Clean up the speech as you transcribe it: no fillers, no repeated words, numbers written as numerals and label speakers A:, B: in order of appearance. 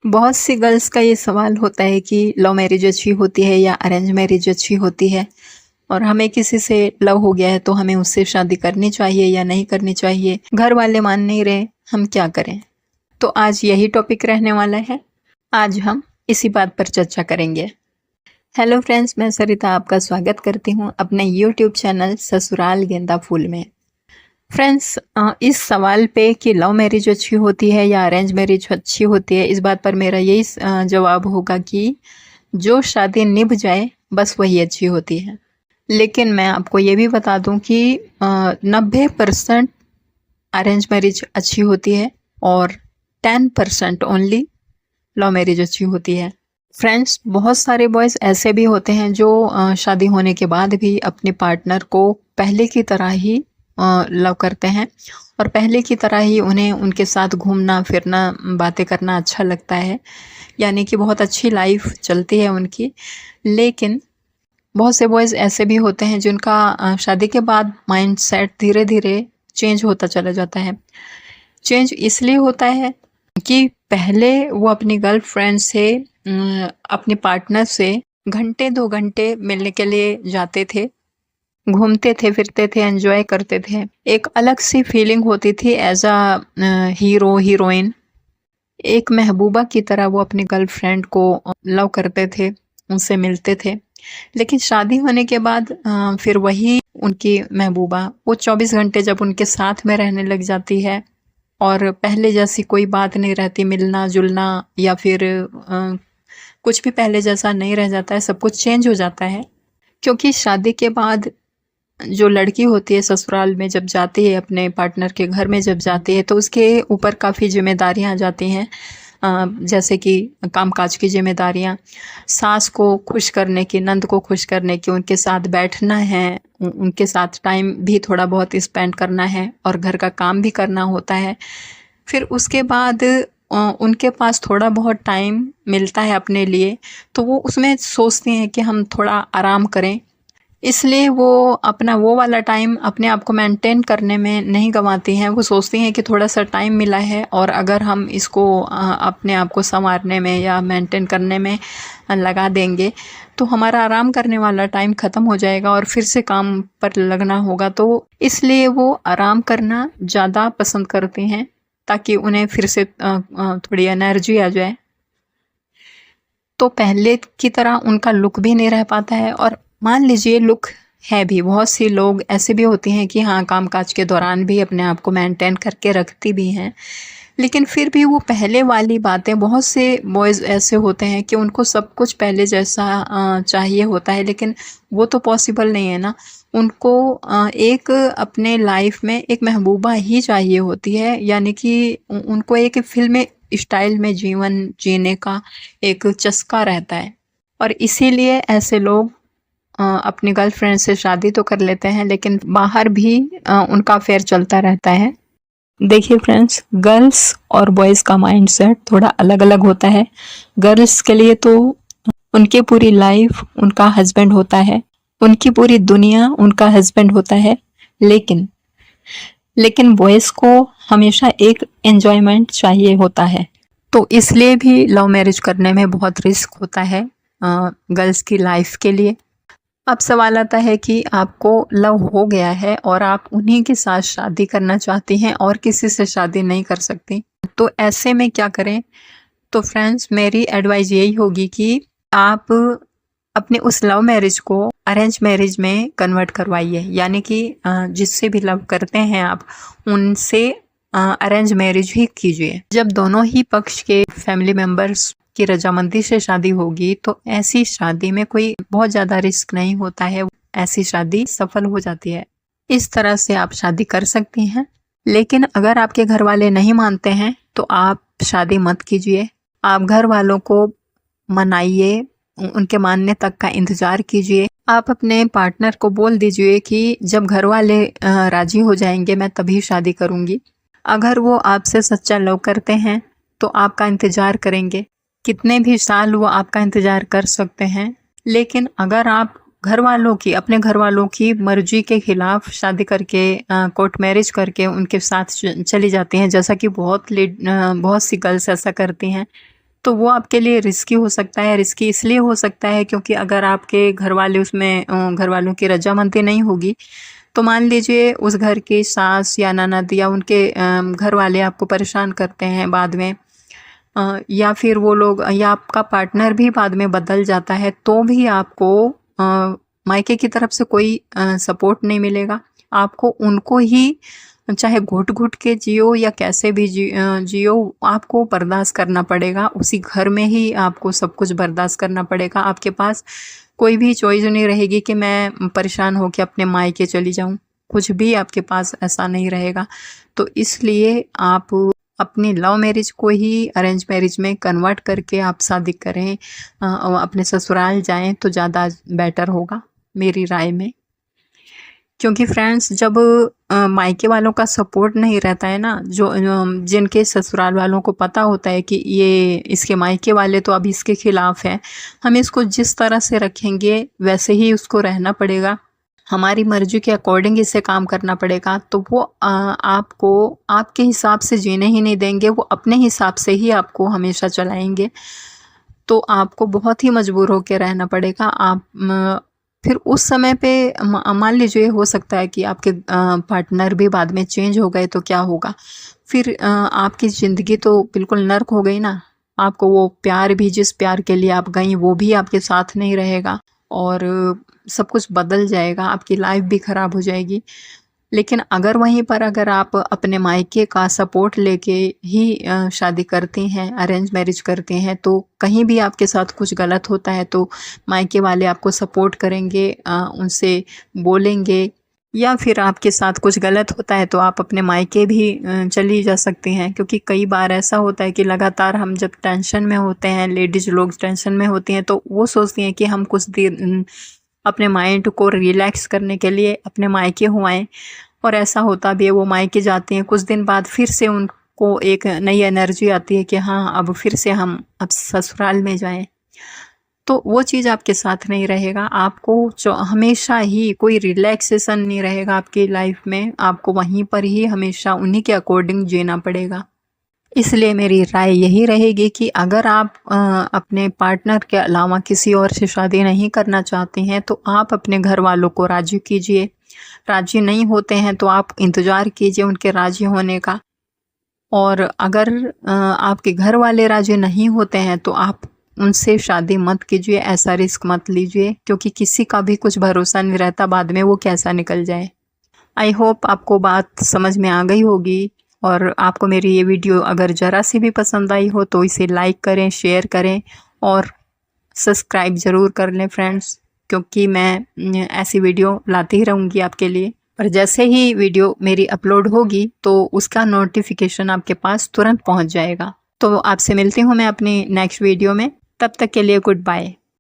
A: बहुत सी गर्ल्स का ये सवाल होता है कि लव मैरिज अच्छी होती है या अरेंज मैरिज अच्छी होती है, और हमें किसी से लव हो गया है तो हमें उससे शादी करनी चाहिए या नहीं करनी चाहिए। घर वाले मान नहीं रहे, हम क्या करें? तो आज यही टॉपिक रहने वाला है। आज हम इसी बात पर चर्चा करेंगे। हेलो फ्रेंड्स, मैं सरिता आपका स्वागत करती हूँ अपने यूट्यूब चैनल ससुराल गेंदा फूल में। फ्रेंड्स, इस सवाल पे कि लव मैरिज अच्छी होती है या अरेंज मैरिज अच्छी होती है, इस बात पर मेरा यही जवाब होगा कि जो शादी निभ जाए बस वही अच्छी होती है। लेकिन मैं आपको ये भी बता दूं कि 90% अरेंज मैरिज अच्छी होती है और 10% ओनली लव मैरिज अच्छी होती है। फ्रेंड्स, बहुत सारे बॉयज़ ऐसे भी होते हैं जो शादी होने के बाद भी अपने पार्टनर को पहले की तरह ही लव करते हैं और पहले की तरह ही उन्हें उनके साथ घूमना फिरना बातें करना अच्छा लगता है, यानी कि बहुत अच्छी लाइफ चलती है उनकी। लेकिन बहुत से बॉयज़ ऐसे भी होते हैं जिनका शादी के बाद माइंड सेट धीरे धीरे चेंज होता चला जाता है। चेंज इसलिए होता है कि पहले वो अपनी गर्लफ्रेंड से अपने पार्टनर से घंटे 2 घंटे मिलने के लिए जाते थे, घूमते थे, फिरते थे, एंजॉय करते थे। एक अलग सी फीलिंग होती थी एज अ हीरो हीरोइन। एक महबूबा की तरह वो अपनी गर्लफ्रेंड को लव करते थे, उनसे मिलते थे। लेकिन शादी होने के बाद फिर वही उनकी महबूबा वो 24 घंटे जब उनके साथ में रहने लग जाती है और पहले जैसी कोई बात नहीं रहती, मिलना जुलना या फिर कुछ भी पहले जैसा नहीं रह जाता है, सब कुछ चेंज हो जाता है। क्योंकि शादी के बाद जो लड़की होती है ससुराल में जब जाती है, अपने पार्टनर के घर में जब जाती है, तो उसके ऊपर काफ़ी जिम्मेदारियां आ जाती हैं, जैसे कि कामकाज की जिम्मेदारियां, सास को खुश करने की, नंद को खुश करने की, उनके साथ बैठना है, उनके साथ टाइम भी थोड़ा बहुत स्पेंड करना है और घर का काम भी करना होता है। फिर उसके बाद उनके पास थोड़ा बहुत टाइम मिलता है अपने लिए, तो वो उसमें सोचती हैं कि हम थोड़ा आराम करें, इसलिए वो अपना वो वाला टाइम अपने आप को मेंटेन करने में नहीं गंवाती हैं। वो सोचती हैं कि थोड़ा सा टाइम मिला है और अगर हम इसको अपने आप को संवारने में या मेंटेन करने में लगा देंगे तो हमारा आराम करने वाला टाइम ख़त्म हो जाएगा और फिर से काम पर लगना होगा। तो इसलिए वो आराम करना ज़्यादा पसंद करती हैं ताकि उन्हें फिर से थोड़ी एनर्जी आ जाए। तो पहले की तरह उनका लुक भी नहीं रह पाता है, और मान लीजिए लुक है भी, बहुत सी लोग ऐसे भी होती हैं कि हाँ, कामकाज के दौरान भी अपने आप को मेंटेन करके रखती भी हैं, लेकिन फिर भी वो पहले वाली बातें, बहुत से बॉयज़ ऐसे होते हैं कि उनको सब कुछ पहले जैसा चाहिए होता है, लेकिन वो तो पॉसिबल नहीं है ना। उनको एक अपने लाइफ में एक महबूबा ही चाहिए होती है, यानी कि उनको एक फिल्मी स्टाइल में जीवन जीने का एक चस्का रहता है, और इसीलिए ऐसे लोग अपनी गर्लफ्रेंड से शादी तो कर लेते हैं लेकिन बाहर भी उनका अफेयर चलता रहता है। देखिए फ्रेंड्स, गर्ल्स और बॉयज़ का माइंडसेट थोड़ा अलग अलग होता है। गर्ल्स के लिए तो उनकी पूरी लाइफ उनका हस्बैंड होता है, उनकी पूरी दुनिया उनका हस्बैंड होता है। लेकिन लेकिन बॉयज़ को हमेशा एक एन्जॉयमेंट चाहिए होता है, तो इसलिए भी लव मैरिज करने में बहुत रिस्क होता है गर्ल्स की लाइफ के लिए। अब सवाल आता है कि आपको लव हो गया है और आप उन्हीं के साथ शादी करना चाहती हैं और किसी से शादी नहीं कर सकती, तो ऐसे में क्या करें? तो फ्रेंड्स, मेरी एडवाइस यही होगी कि आप अपने उस लव मैरिज को अरेंज मैरिज में कन्वर्ट करवाइए, यानी कि जिससे भी लव करते हैं आप उनसे अरेंज मैरिज ही कीजिए। जब दोनों ही पक्ष के फैमिली मेम्बर्स की रजामंदी से शादी होगी तो ऐसी शादी में कोई बहुत ज़्यादा रिस्क नहीं होता है, ऐसी शादी सफल हो जाती है। इस तरह से आप शादी कर सकती हैं। लेकिन अगर आपके घर वाले नहीं मानते हैं तो आप शादी मत कीजिए। आप घर वालों को मनाइए, उनके मानने तक का इंतज़ार कीजिए। आप अपने पार्टनर को बोल दीजिए कि जब घर वाले राज़ी हो जाएंगे मैं तभी शादी करूँगी। अगर वो आपसे सच्चा लव करते हैं तो आपका इंतज़ार करेंगे, कितने भी साल वो आपका इंतज़ार कर सकते हैं। लेकिन अगर आप अपने घर वालों की मर्जी के खिलाफ शादी करके कोर्ट मैरिज करके उनके साथ चली जाती हैं, जैसा कि बहुत सी गर्ल्स ऐसा करती हैं, तो वो आपके लिए रिस्की हो सकता है। रिस्की इसलिए हो सकता है क्योंकि अगर आपके घर वाले उसमें घर वालों की रजामंदी नहीं होगी, तो मान लीजिए उस घर की सास या ननद या उनके घर वाले आपको परेशान करते हैं बाद में, या फिर वो लोग या आपका पार्टनर भी बाद में बदल जाता है, तो भी आपको मायके की तरफ से कोई सपोर्ट नहीं मिलेगा। आपको उनको ही चाहे घुट-घुट के जियो या कैसे भी जियो, आपको बर्दाश्त करना पड़ेगा। उसी घर में ही आपको सब कुछ बर्दाश्त करना पड़ेगा। आपके पास कोई भी चॉइस नहीं रहेगी कि मैं परेशान होके अपने मायके चली जाऊँ, कुछ भी आपके पास ऐसा नहीं रहेगा। तो इसलिए आप अपनी लव मैरिज को ही अरेंज मैरिज में कन्वर्ट करके आप शादी करें, अपने ससुराल जाएँ तो ज़्यादा बेटर होगा मेरी राय में। क्योंकि फ्रेंड्स जब मायके वालों का सपोर्ट नहीं रहता है ना, जिनके ससुराल वालों को पता होता है कि ये इसके मायके वाले तो अब इसके खिलाफ हैं, हम इसको जिस तरह से रखेंगे वैसे ही उसको रहना पड़ेगा, हमारी मर्जी के अकॉर्डिंग इसे काम करना पड़ेगा, तो वो आपको आपके हिसाब से जीने ही नहीं देंगे, वो अपने हिसाब से ही आपको हमेशा चलाएंगे। तो आपको बहुत ही मजबूर होकर रहना पड़ेगा। आप फिर उस समय पे मान लीजिए हो सकता है कि आपके पार्टनर भी बाद में चेंज हो गए, तो क्या होगा फिर? आपकी ज़िंदगी तो बिल्कुल नर्क हो गई ना। आपको वो प्यार भी, जिस प्यार के लिए आप गई, वो भी आपके साथ नहीं रहेगा और सब कुछ बदल जाएगा, आपकी लाइफ भी ख़राब हो जाएगी। लेकिन अगर वहीं पर अगर आप अपने मायके का सपोर्ट लेके ही शादी करती हैं, अरेंज मैरिज करती हैं, तो कहीं भी आपके साथ कुछ गलत होता है तो मायके वाले आपको सपोर्ट करेंगे, उनसे बोलेंगे, या फिर आपके साथ कुछ गलत होता है तो आप अपने मायके भी चली जा सकती हैं। क्योंकि कई बार ऐसा होता है कि लगातार हम जब टेंशन में होते हैं, लेडीज़ लोग टेंशन में होती हैं, तो वो सोचती हैं कि हम कुछ देर अपने माइंड को रिलैक्स करने के लिए अपने मायके हो आएँ, और ऐसा होता भी है। वो मायके जाते हैं, कुछ दिन बाद फिर से उनको एक नई एनर्जी आती है कि हाँ अब फिर से हम अब ससुराल में जाएं, तो वो चीज़ आपके साथ नहीं रहेगा। आपको हमेशा ही कोई रिलैक्सेशन नहीं रहेगा आपकी लाइफ में, आपको वहीं पर ही हमेशा उन्हीं के अकॉर्डिंग जीना पड़ेगा। इसलिए मेरी राय यही रहेगी कि अगर आप अपने पार्टनर के अलावा किसी और से शादी नहीं करना चाहते हैं, तो आप अपने घर वालों को राज़ी कीजिए। राज़ी नहीं होते हैं तो आप इंतज़ार कीजिए उनके राज़ी होने का, और अगर आपके घर वाले राज़ी नहीं होते हैं तो आप उनसे शादी मत कीजिए, ऐसा रिस्क मत लीजिए, क्योंकि किसी का भी कुछ भरोसा नहीं रहता बाद में वो कैसा निकल जाए। आई होप आपको बात समझ में आ गई होगी, और आपको मेरी ये वीडियो अगर ज़रा सी भी पसंद आई हो तो इसे लाइक करें, शेयर करें और सब्सक्राइब ज़रूर कर लें फ्रेंड्स, क्योंकि मैं ऐसी वीडियो लाती ही रहूँगी आपके लिए। और जैसे ही वीडियो मेरी अपलोड होगी तो उसका नोटिफिकेशन आपके पास तुरंत पहुँच जाएगा। तो आपसे मिलती हूँ मैं अपनी नेक्स्ट वीडियो में, तब तक के लिए गुड बाय।